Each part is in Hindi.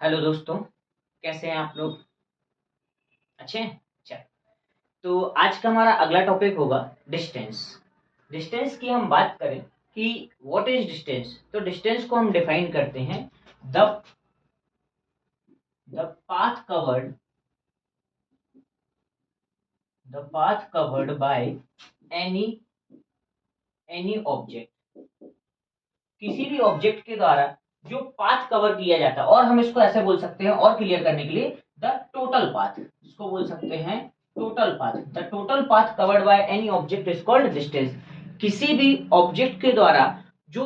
हेलो दोस्तों, कैसे हैं आप लोग? अच्छे हैं? अच्छा, तो आज का हमारा अगला टॉपिक होगा डिस्टेंस। डिस्टेंस की हम बात करें कि व्हाट इज डिस्टेंस, तो डिस्टेंस को हम डिफाइन करते हैं the the path covered by any any object, किसी भी ऑब्जेक्ट के द्वारा जो पाथ कवर किया जाता है, और हम इसको ऐसे बोल सकते हैं और क्लियर करने के लिए द टोटल पाथ, इसको बोल सकते हैं total path. The total path covered by any object is called distance. किसी भी ऑब्जेक्ट के द्वारा जो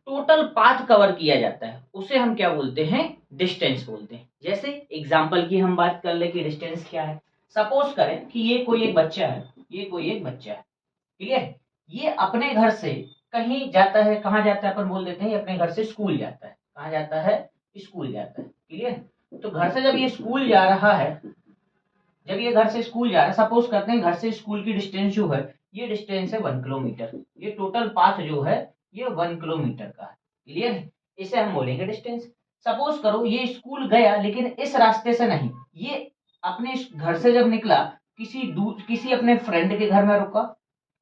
टोटल पाथ कवर किया जाता है उसे हम क्या बोलते हैं? डिस्टेंस बोलते हैं। जैसे एग्जांपल की हम बात कर ले कि डिस्टेंस क्या है। सपोज करें कि ये कोई एक बच्चा है, ठीक है, ये अपने घर से कहीं जाता है। कहाँ जाता है? अपन बोल देते हैं ये अपने घर से स्कूल जाता है। कहाँ जाता है? स्कूल जाता है। क्लियर? तो घर से जब ये स्कूल जा रहा है, सपोज करते हैं घर से स्कूल की डिस्टेंस जो है, ये डिस्टेंस है 1 किलोमीटर। ये टोटल पाथ जो है ये 1 किलोमीटर का है। क्लियर है? इसे हम बोलेंगे डिस्टेंस। सपोज करो ये स्कूल गया लेकिन इस रास्ते से नहीं, ये अपने घर से जब निकला किसी अपने फ्रेंड के घर में रुका,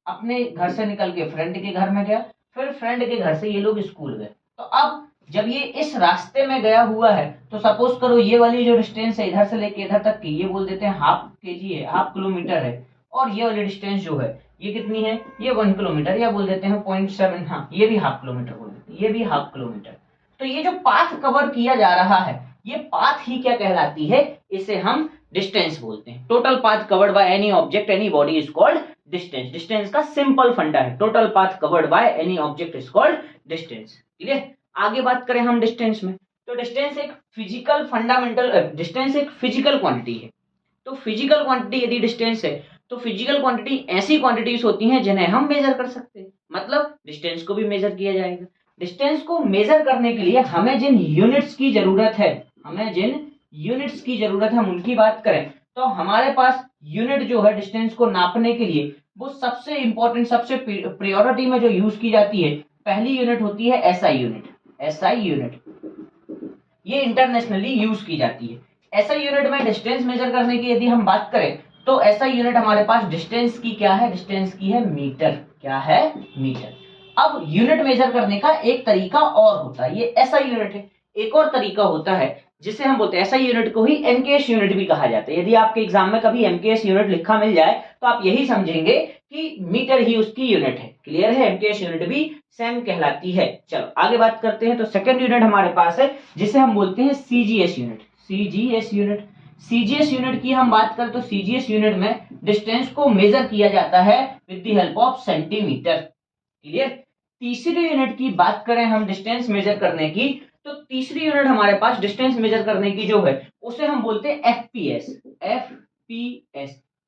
अपने घर से निकल के फ्रेंड के घर में गया, फिर फ्रेंड के घर से ये लोग स्कूल गए। तो अब जब ये इस रास्ते में गया हुआ है तो सपोज करो ये वाली जो डिस्टेंस है इधर से लेके इधर तक की, ये बोल देते हैं हाफ केजी है, हाफ किलोमीटर है। और ये वाली डिस्टेंस जो है ये कितनी है? ये 1 किलोमीटर, या बोल देते हैं 0.7। हाँ, ये भी हाफ किलोमीटर बोल देते हैं, ये भी हाफ किलोमीटर। तो ये जो पाथ कवर किया जा रहा है, ये पाथ ही क्या कहलाती है? इसे हम डिस्टेंस बोलते हैं। Total path covered by any object any body is called distance. Distance का सिंपल फंडा है, total path covered by any object is called distance. Clear? आगे बात करें हम डिस्टेंस में, तो डिस्टेंस एक फिजिकल क्वांटिटी है। तो फिजिकल क्वांटिटी यदि डिस्टेंस है तो फिजिकल क्वांटिटी ऐसी क्वांटिटीज होती हैं जिन्हें हम मेजर कर सकते हैं। मतलब डिस्टेंस को भी मेजर किया जाएगा। डिस्टेंस को मेजर करने के लिए हमें जिन यूनिट्स की जरूरत है, हम उनकी बात करें तो हमारे पास यूनिट जो है डिस्टेंस को नापने के लिए, वो सबसे इंपॉर्टेंट, सबसे प्रायोरिटी में जो यूज की जाती है, पहली यूनिट होती है एसआई यूनिट। ये इंटरनेशनली यूज की जाती है। एसआई यूनिट में डिस्टेंस मेजर करने की यदि हम बात करें तो एसआई यूनिट हमारे पास डिस्टेंस की क्या है? डिस्टेंस की है मीटर। क्या है? मीटर। अब यूनिट मेजर करने का एक तरीका और होता है, ये एसआई यूनिट है। एक और तरीका होता है जिसे हम बोलते हैं, एसआई यूनिट को ही एमकेएस यूनिट भी कहा जाता है। यदि आपके एग्जाम में कभी एमकेएस यूनिट लिखा मिल जाए तो आप यही समझेंगे कि मीटर ही उसकी यूनिट है। क्लियर है? एमकेएस यूनिट भी सेम कहलाती है। चलो आगे बात करते हैं। तो सेकंड यूनिट हमारे पास है जिसे हम बोलते हैं सीजीएस यूनिट। सीजीएस यूनिट की हम बात करें तो सीजीएस यूनिट में डिस्टेंस को मेजर किया जाता है with the help of centimetre. Clear? तीसरी यूनिट की बात करें हम डिस्टेंस मेजर करने की, तो तीसरी यूनिट हमारे पास डिस्टेंस मेजर करने की जो है उसे हम बोलते हैं एफपीएस।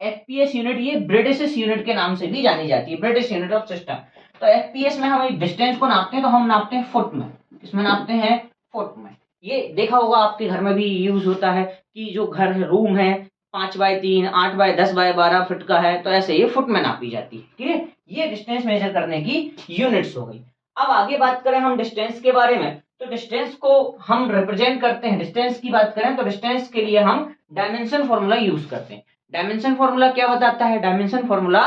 एफपीएस यूनिट ये ब्रिटिश यूनिट के नाम से भी जानी जाती है, ब्रिटिश यूनिट ऑफ सिस्टम। तो एफपीएस में हम डिस्टेंस को नापते हैं तो हम नापते हैं फुट में। किसमें नापते हैं? फुट में। ये देखा होगा आपके घर में भी यूज होता है कि जो घर है, रूम है 5x3, 8x10x12 फुट का है, तो ऐसे ये फुट में नापी जाती है। ठीक है? ये डिस्टेंस मेजर करने की यूनिट्स हो गई। अब आगे बात करें हम डिस्टेंस के बारे में, तो डिस्टेंस को हम रिप्रेजेंट करते हैं। डिस्टेंस की बात करें तो डिस्टेंस के लिए हम डायमेंशन फॉर्मूला यूज करते हैं। डायमेंशन फॉर्मूला क्या बताता है? डायमेंशन फॉर्मूला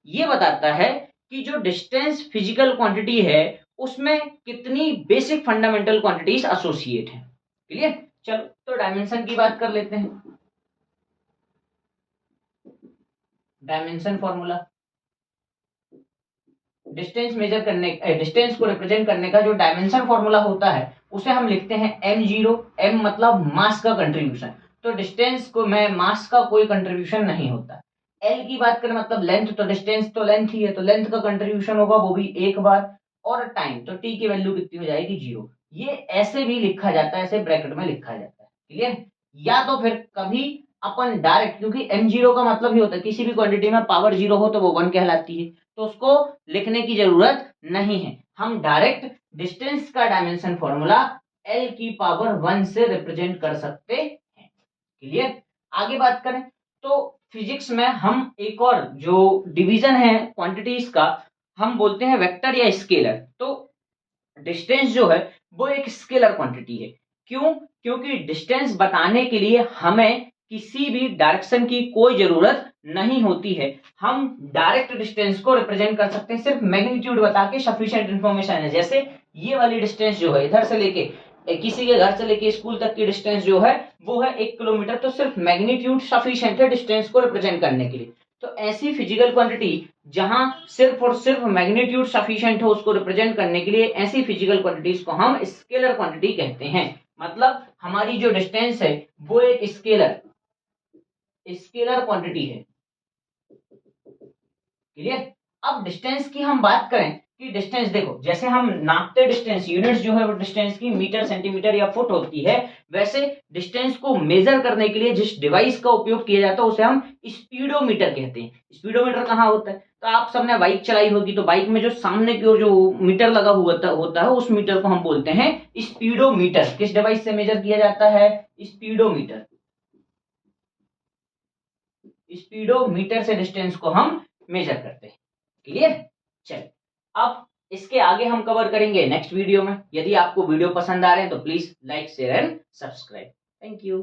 ये बताता है कि जो डिस्टेंस फिजिकल क्वांटिटी है उसमें कितनी बेसिक फंडामेंटल क्वांटिटीज एसोसिएट है। क्लियर? चलो तो डायमेंशन की बात कर लेते हैं। डायमेंशन फॉर्मूला, डिस्टेंस को रिप्रेजेंट करने का जो डायमेंशन फॉर्मूला होता है उसे हम लिखते हैं m0। m मतलब मास का कंट्रीब्यूशन, तो डिस्टेंस को में मास का कोई कंट्रीब्यूशन नहीं होता। l की बात करें मतलब लेंथ, तो डिस्टेंस तो लेंथ ही है, तो लेंथ का कंट्रीब्यूशन होगा वो भी एक बार। और टाइम, तो t की वैल्यू कितनी हो जाएगी? 0। ये ऐसे भी लिखा जाता है, ऐसे ब्रैकेट में लिखा जाता है। क्लियर? या तो फिर कभी अपन डायरेक्ट, क्योंकि m0 का मतलब ही होता है किसी भी क्वांटिटी में पावर 0 हो तो वो 1 कहलाती है, तो उसको लिखने की जरूरत नहीं है। हम डायरेक्ट डिस्टेंस का डायमेंशन फॉर्मूला l की पावर 1 से रिप्रेजेंट कर सकते हैं। क्लियर? आगे बात करें तो फिजिक्स में हम एक और जो डिवीजन है क्वांटिटीज का, हम बोलते हैं वेक्टर या स्केलर। तो डिस्टेंस जो है वो एक स्केलर क्वांटिटी है। क्यों? क्योंकि डिस्टेंस बताने के लिए हमें किसी भी डायरेक्शन की कोई जरूरत नहीं होती है। हम डायरेक्ट डिस्टेंस को रिप्रेजेंट कर सकते हैं सिर्फ मैग्नीट्यूड बता के, सफिशिएंट इंफॉर्मेशन है। जैसे ये वाली डिस्टेंस जो है इधर से लेके किसी के घर से लेके स्कूल तक की डिस्टेंस जो है वो है 1 किलोमीटर, तो सिर्फ मैग्नीट्यूड सफिशिएंट है डिस्टेंस को रिप्रेजेंट करने के लिए। तो ऐसी फिजिकल क्वांटिटी जहां सिर्फ और सिर्फ मैग्नीट्यूड सफिशिएंट हो उसको रिप्रेजेंट करने के लिए, ऐसी फिजिकल क्वांटिटीज को हम स्केलर क्वांटिटी कहते हैं। मतलब हमारी जो डिस्टेंस है वो एक स्केलर क्वांटिटी है। क्लियर? अब डिस्टेंस की हम बात करें कि डिस्टेंस देखो, जैसे हम नापते डिस्टेंस, यूनिट्स जो है वो डिस्टेंस की मीटर, सेंटीमीटर या फुट होती है, वैसे डिस्टेंस को मेजर करने के लिए जिस डिवाइस का उपयोग किया जाता है उसे हम स्पीडोमीटर कहते हैं। स्पीडोमीटर कहाँ होता है? तो आप सबने बाइक चलाई होगी, तो बाइक में जो सामने की ओर जो मीटर लगा हुआ होता है उस मीटर को हम बोलते हैं स्पीडोमीटर। किस डिवाइस से मेजर किया जाता है? स्पीडोमीटर। स्पीडोमीटर से डिस्टेंस को हम मेजर करते हैं। क्लियर? चलिए, अब इसके आगे हम कवर करेंगे नेक्स्ट वीडियो में। यदि आपको वीडियो पसंद आ रहे हैं तो please like, share and subscribe. Thank you.